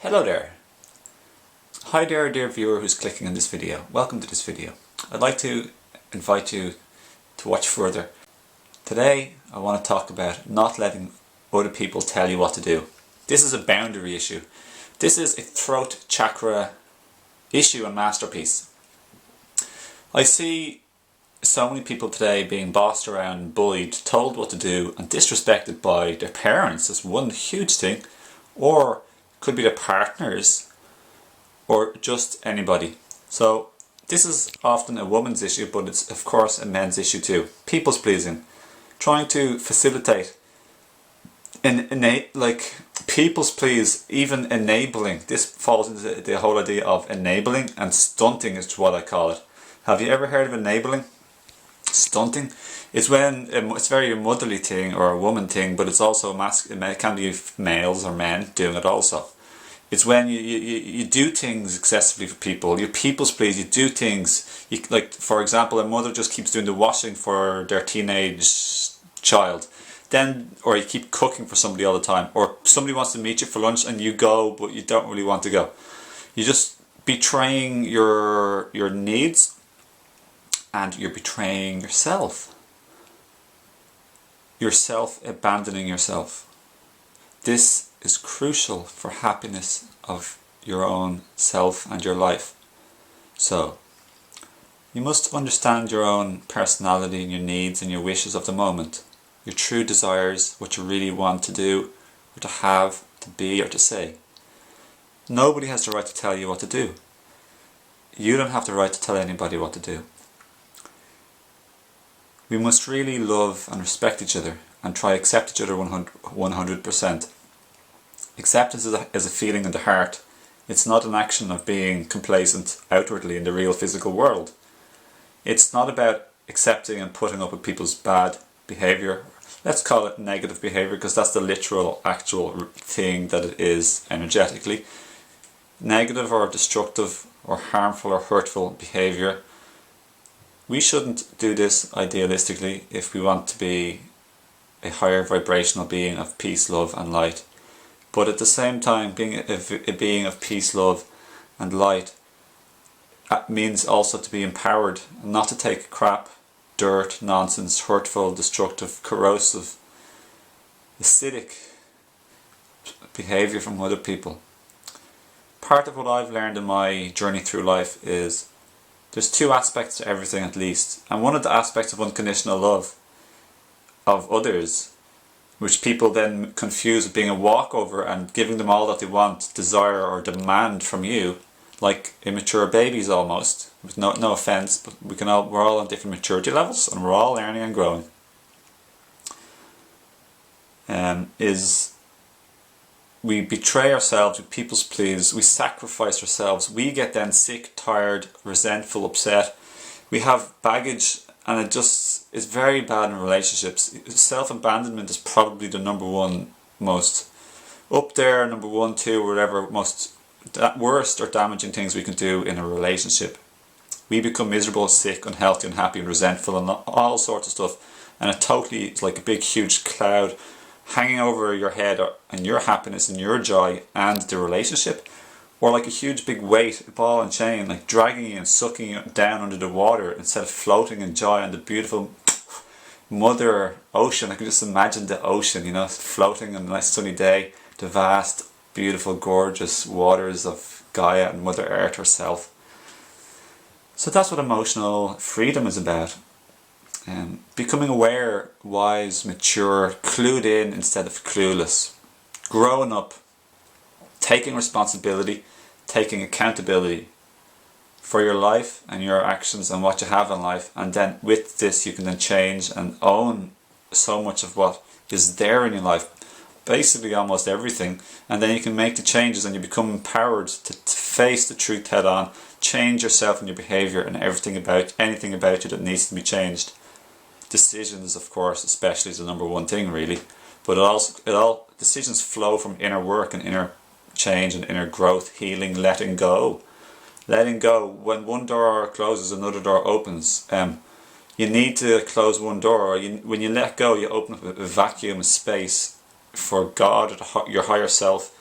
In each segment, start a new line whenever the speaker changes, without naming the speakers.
Hello there. Hi there, dear viewer who's clicking on this video. Welcome to this video. I'd like to invite you to watch further. Today I want to talk about not letting other people tell you what to do. This is a boundary issue. This is a throat chakra issue and masterpiece. I see so many people today being bossed around, bullied, told what to do and disrespected by their parents is one huge thing, or could be their partners, or just anybody. So this is often a woman's issue, but it's of course a men's issue too. People's pleasing, trying to facilitate, people's please, even enabling. This falls into the whole idea of enabling, and stunting is what I call it. Have you ever heard of enabling? Stunting? It's when it's very a motherly thing or a woman thing, but it's also it can be males or men doing it also. It's when you do things excessively for people. You people's please. You do things like, for example, a mother just keeps doing the washing for their teenage child, or you keep cooking for somebody all the time, or somebody wants to meet you for lunch and you go, but you don't really want to go. You just betraying your needs, and you're betraying yourself. You're abandoning yourself. This is crucial for happiness of your own self and your life. So, you must understand your own personality and your needs and your wishes of the moment. Your true desires, what you really want to do, or to have, to be, or to say. Nobody has the right to tell you what to do. You don't have the right to tell anybody what to do. We must really love and respect each other and try to accept each other 100%. Acceptance is a feeling in the heart. It's not an action of being complacent outwardly in the real physical world. It's not about accepting and putting up with people's bad behaviour. Let's call it negative behaviour, because that's the literal, actual thing that it is energetically. Negative or destructive or harmful or hurtful behaviour. We shouldn't do this idealistically if we want to be a higher vibrational being of peace, love and light. But at the same time, being a being of peace, love and light means also to be empowered, not to take crap, dirt, nonsense, hurtful, destructive, corrosive, acidic behaviour from other people. Part of what I've learned in my journey through life is there's two aspects to everything at least, and one of the aspects of unconditional love of others, which people then confuse with being a walkover and giving them all that they want, desire or demand from you, like immature babies almost, with no offence, but we're all on different maturity levels and we're all learning and growing, is we betray ourselves with people's pleas, we sacrifice ourselves, we get then sick, tired, resentful, upset, we have baggage, and it just is very bad in relationships. Self-abandonment is probably the number one most, up there, number 1, 2, whatever, most worst or damaging things we can do in a relationship. We become miserable, sick, unhealthy, unhappy, and resentful, and all sorts of stuff, and it's like a big huge cloud hanging over your head and your happiness and your joy and the relationship, or like a huge big weight, a ball and chain, like dragging you and sucking you down under the water instead of floating in joy on the beautiful mother ocean. I can just imagine the ocean, floating on a nice sunny day, the vast, beautiful, gorgeous waters of Gaia and Mother Earth herself. So that's what emotional freedom is about. Becoming aware, wise, mature, clued in instead of clueless. Growing up, taking responsibility, taking accountability for your life and your actions and what you have in life, and then with this you can then change and own so much of what is there in your life, basically almost everything, and then you can make the changes and you become empowered to face the truth head on, change yourself and your behaviour and anything about you that needs to be changed. Decisions, of course, especially, is the number one thing really, but decisions flow from inner work and inner change and inner growth, healing, letting go. When one door closes, another door opens. You need to close one door. When you let go, you open up a vacuum, a space for God, or your higher self,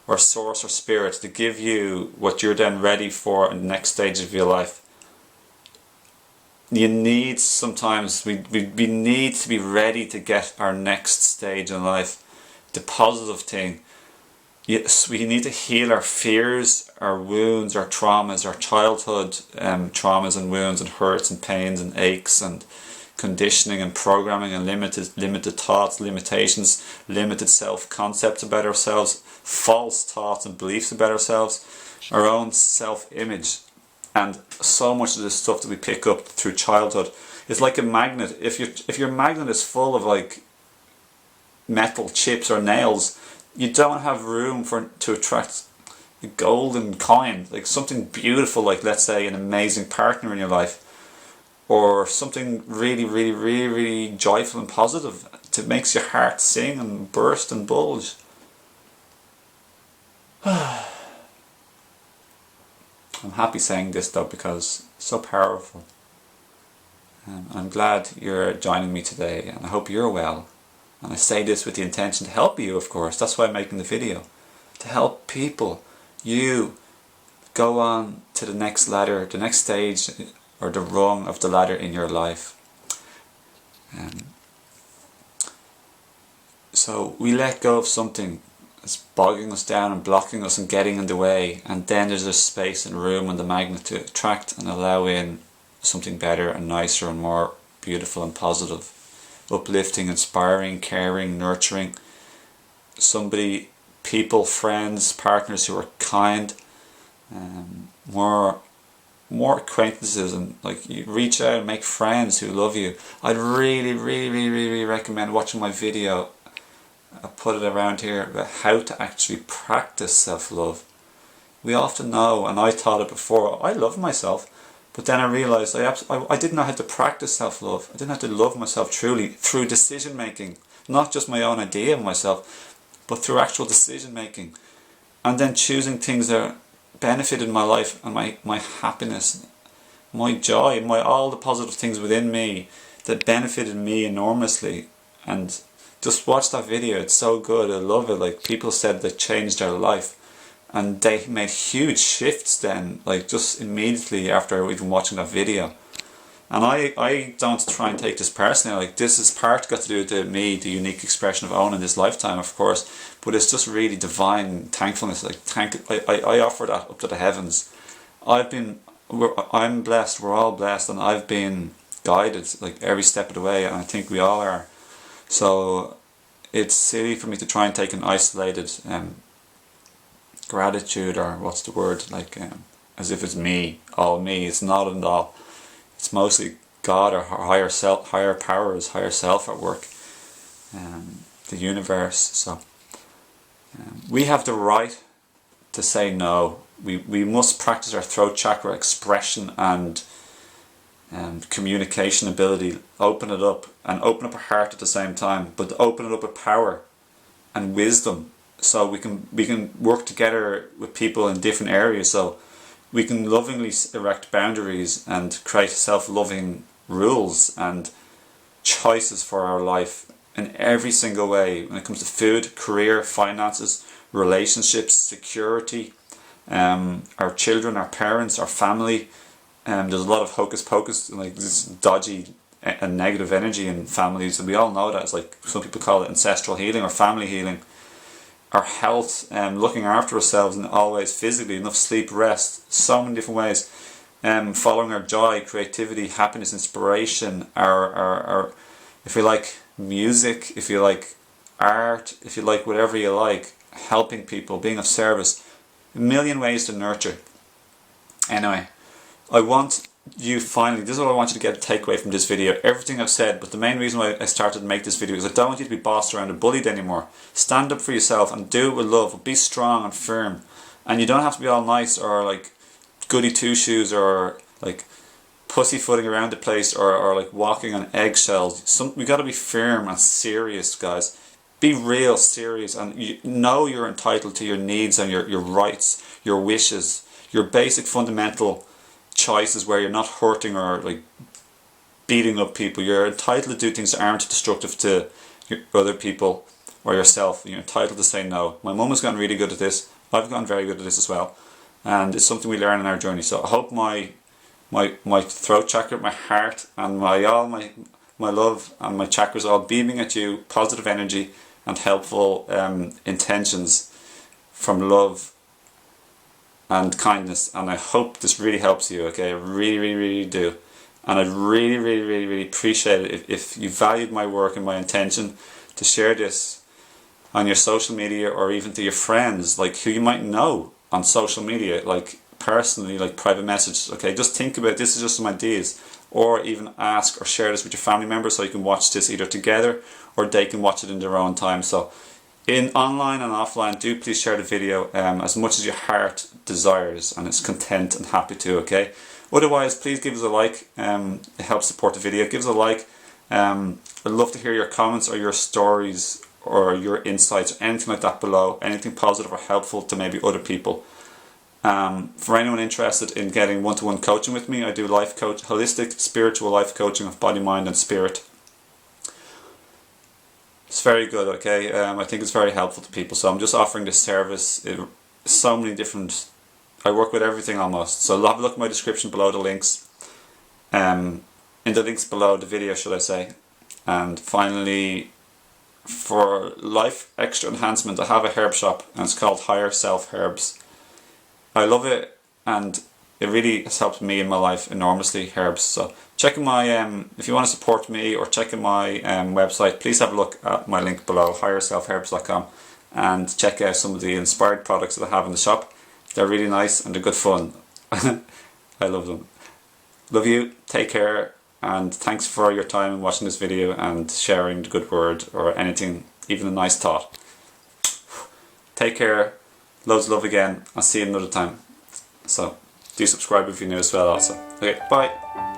or source or spirit to give you what you're then ready for in the next stage of your life. You need sometimes, we need to be ready to get our next stage in life, the positive thing. Yes, we need to heal our fears, our wounds, our traumas, our childhood traumas and wounds and hurts and pains and aches and conditioning and programming and limited thoughts, limitations, limited self-concepts about ourselves, false thoughts and beliefs about ourselves, our own self-image. And so much of this stuff that we pick up through childhood is like a magnet. If your magnet is full of like metal chips or nails, you don't have room to attract a golden coin, like something beautiful, like let's say an amazing partner in your life, or something really, really, really, really joyful and positive that makes your heart sing and burst and bulge. I'm happy saying this though because it's so powerful. I'm glad you're joining me today, and I hope you're well. And I say this with the intention to help you, of course. That's why I'm making the video. To help people, you, go on to the next ladder, the next stage, or the rung of the ladder in your life. So we let go of something that's bogging us down and blocking us and getting in the way, and then there's a space and room on the magnet to attract and allow in something better and nicer and more beautiful and positive, uplifting, inspiring, caring, nurturing. Somebody, people, friends, partners who are kind, more acquaintances, and like you reach out and make friends who love you. I'd really, really, really, really recommend watching my video. I put it around here about how to actually practice self-love. We often know, and I thought it before, I love myself, but then I realised I didn't know how to practice self-love. I didn't have to love myself truly through decision making, not just my own idea of myself, but through actual decision making, and then choosing things that benefited my life and my happiness, my joy, all the positive things within me that benefited me enormously. And just watch that video, it's so good, I love it. Like, people said that changed their life, and they made huge shifts then, like just immediately after even watching that video. And I don't try and take this personally, like this is got to do with me, the unique expression of Owen in this lifetime, of course, but it's just really divine thankfulness. Like I offer that up to the heavens. I'm blessed, we're all blessed, and I've been guided like every step of the way, and I think we all are. So it's silly for me to try and take an isolated gratitude, or what's the word, like as if it's me, all me. It's not at all. It's mostly God or higher self, higher powers, higher self at work, the universe. So we have the right to say no. We must practice our throat chakra expression and communication ability. Open it up, and open up our heart at the same time, but open it up with power and wisdom, so we can work together with people in different areas. So we can lovingly erect boundaries and create self-loving rules and choices for our life in every single way, when it comes to food, career, finances, relationships, security, our children, our parents, our family. There's a lot of hocus pocus, like this dodgy and negative energy in families, and we all know that. It's like some people call it ancestral healing or family healing. Our health, looking after ourselves in all ways, physically, enough sleep, rest, so many different ways. Following our joy, creativity, happiness, inspiration, our if you like music, if you like art, if you like whatever you like, helping people, being of service, a million ways to nurture. Anyway, I want you finally, this is what I want you to get a takeaway from this video. Everything I've said, but the main reason why I started to make this video is I don't want you to be bossed around and bullied anymore. Stand up for yourself and do it with love. Be strong and firm. And you don't have to be all nice or like goody two shoes or like pussyfooting around the place or like walking on eggshells. We got to be firm and serious, guys. Be real serious, and you know you're entitled to your needs and your rights, your wishes, your basic fundamental choices where you're not hurting or like beating up people. You're entitled to do things that aren't destructive to other people or yourself. You're entitled to say no. My mum has gotten really good at this. I've gotten very good at this as well, and it's something we learn in our journey. So I hope my throat chakra, my heart, and my love and my chakras are all beaming at you positive energy and helpful intentions from love and kindness, and I hope this really helps you. Okay, I really do, and I'd really appreciate it if you valued my work and my intention to share this on your social media, or even to your friends, like who you might know on social media, like personally, like private message. Okay, just think about this is just some ideas, or even ask or share this with your family members so you can watch this either together or they can watch it in their own time. So in online and offline, do please share the video as much as your heart desires and is content and happy to. Okay, otherwise please give us a like. It helps support the video. Give us a like. I'd love to hear your comments or your stories or your insights or anything like that below, anything positive or helpful to maybe other people. For anyone interested in getting one-to-one coaching with me, I do life coach, holistic spiritual life coaching of body, mind and spirit. It's very good, okay? I think it's very helpful to people, so I'm just offering this service. So many different, I work with everything almost, so have a look at my description below, the links, in the links below the video, should I say. And finally, for life extra enhancement, I have a herb shop and it's called Higher Self Herbs. I love it and it really has helped me in my life enormously, herbs. So check in my, if you want to support me or check in my website, please have a look at my link below, higherselfherbs.com, and check out some of the inspired products that I have in the shop. They're really nice and they're good fun. I love them. Love you, take care, and thanks for your time in watching this video and sharing the good word or anything, even a nice thought. Take care, loads of love again, I'll see you another time. So do subscribe if you're new as well also. Okay, bye.